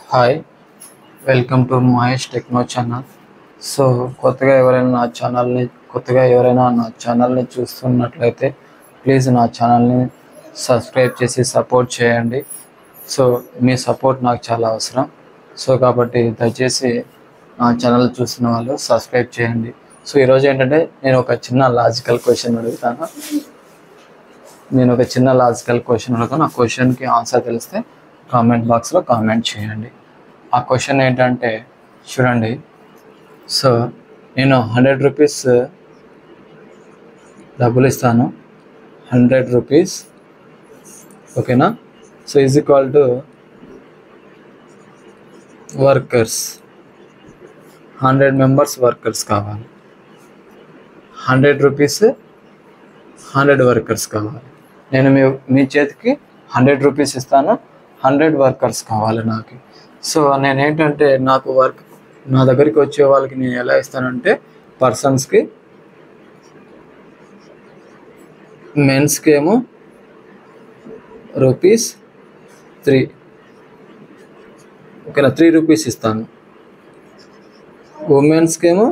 Hi, welcome to Mahesh techno channel. So కొత్తగా ఎవరైనా నా ఛానల్ని చూస్తున్నట్లయితే ప్లీజ్ నా ఛానల్ని సబ్స్క్రైబ్ చేసి సపోర్ట్ చేయండి. సో మీ సపోర్ట్ నాకు చాలా అవసరం. సో కాబట్టి దయచేసి నా ఛానల్ చూస్తున్న వాళ్ళు సబ్స్క్రైబ్ చేయండి. సో ఈరోజు ఏంటంటే నేను ఒక చిన్న లాజికల్ క్వశ్చన్ అడుగుతాను. ఆ క్వశ్చన్కి ఆన్సర్ తెలిస్తే కామెంట్ బాక్స్లో కామెంట్ చేయండి. ఆ క్వశ్చన్ ఏంటంటే చూడండి. సో నేను 100 రూపీస్ డబ్బులు ఇస్తాను, 100 రూపీస్, ఓకేనా. So is equal to workers, 100 members workers కావాలి. 100 రూపీస్ 100 వర్కర్స్ కావాలి. నేను మీ చేతికి 100 రూపీస్ ఇస్తాను, 100 వర్కర్స్ కావాలి నాకు. సో నేనేంటంటే నా దగ్గరికి వచ్చే వాళ్ళకి నేను ఎలా ఇస్తానంటే పర్సన్స్కి, మెన్స్కి ఏమో రూపీస్ 3, ఓకేనా, 3 రూపీస్ ఇస్తాను. ఉమెన్స్కి ఏమో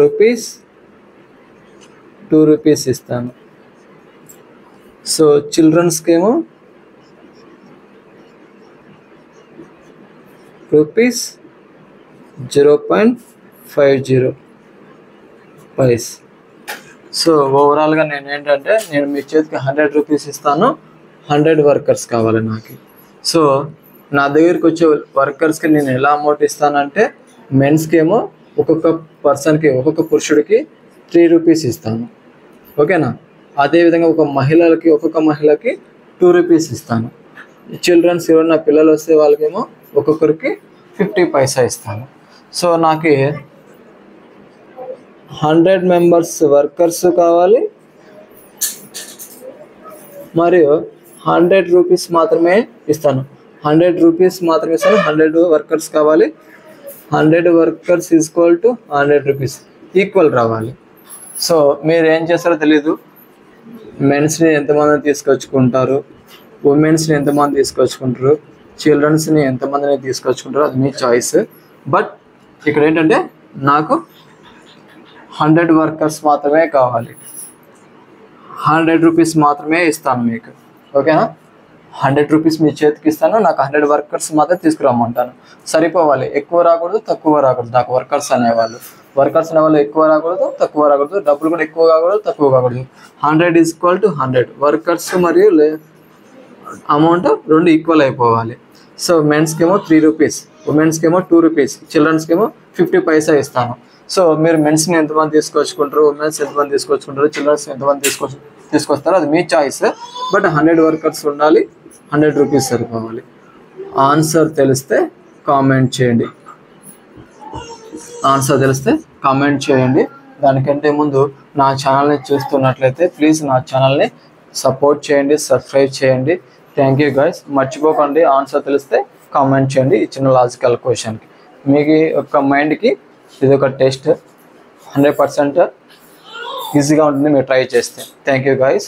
రూపీస్ 2 రూపీస్ ఇస్తాను. సో చిల్డ్రన్స్కి ఏమో రూపీస్ 0.50 పైస్. సో ఓవరాల్గా నేను మీ చేతికి 100 రూపీస్ ఇస్తాను, 100 వర్కర్స్ కావాలి నాకు. సో నా దగ్గరికి వచ్చే వర్కర్స్కి నేను ఎలా అమౌంట్ ఇస్తానంటే మెన్స్కి ఏమో ఒక్కొక్క పర్సన్కి, ఒక్కొక్క పురుషుడికి 3 రూపీస్ ఇస్తాను, ఓకేనా. అదేవిధంగా ఒక్కొక్క మహిళకి 2 రూపీస్ ఇస్తాను. చిల్డ్రన్స్ ఎవరైనా పిల్లలు వస్తే వాళ్ళకేమో ఒక్కొక్కరికి 50 పైసా ఇస్తాను. సో నాకు 100 మెంబర్స్ వర్కర్స్ కావాలి, మరియు 100 రూపీస్ మాత్రమే ఇస్తాను. 100 రూపీస్ మాత్రమే ఇస్తాను, 100 వర్కర్స్ కావాలి. 100 workers equal to 100 rupees equal రావాలి. సో మీరు ఏం చేస్తారో తెలీదు. మెన్స్ని ఎంతమందిని తీసుకొచ్చుకుంటారు, ఉమెన్స్ని ఎంతమంది తీసుకొచ్చుకుంటారు, చిల్డ్రన్స్ని ఎంతమందిని తీసుకొచ్చుకుంటారు, అది మీ చాయిస్. బట్ ఇక్కడ ఏంటంటే నాకు 100 వర్కర్స్ మాత్రమే కావాలి, 100 రూపీస్ మాత్రమే ఇస్తాను మీకు, ఓకేనా. 100 రూపీస్ మీ చేతికి ఇస్తాను, నాకు 100 వర్కర్స్ మాత్రం తీసుకురమ్మంటాను. సరిపోవాలి, ఎక్కువ రాకూడదు, తక్కువ రాకూడదు. నాకు వర్కర్స్ అనేవాళ్ళు ఎక్కువ రాకూడదు, తక్కువ రాకూడదు. డబ్బులు కూడా ఎక్కువ కాకూడదు, తక్కువ కాకూడదు. 100 ఈక్వల్ టు 100 వర్కర్స్ మరియు అమౌంట్ రెండు ఈక్వల్ అయిపోవాలి. సో మెన్స్కి ఏమో 3 రూపీస్, ఉమెన్స్కి ఏమో 2 రూపీస్, చిల్డ్రన్స్కి ఏమో 50 పైసా ఇస్తాను. సో మీరు మెన్స్ని ఎంతమంది తీసుకొచ్చుకుంటారు, ఉమెన్స్ ఎంతమంది తీసుకొచ్చుకుంటారు, చిల్డ్రన్స్ ఎంతమంది తీసుకొస్తారో అది మీ చాయిస్. బట్ 100 వర్కర్స్ ఉండాలి, 100 రూపీస్ సరిపోవాలి. ఆన్సర్ తెలిస్తే కామెంట్ చేయండి. దానికంటే ముందు నా ఛానల్ని చూస్తున్నట్లయితే ప్లీజ్ నా ఛానల్ని సపోర్ట్ చేయండి, సబ్స్క్రైబ్ చేయండి. Thank you guys. మర్చిపోకండి, ఆన్సర్ తెలిస్తే కామెంట్ చేయండి. ఈ చిన్న లాజికల్ క్వశ్చన్కి మీకు ఒక మైండ్కి ఇది ఒక టెస్ట్, 100% ఈజీగా ఉంటుంది మీరు ట్రై చేస్తే. Thank you guys.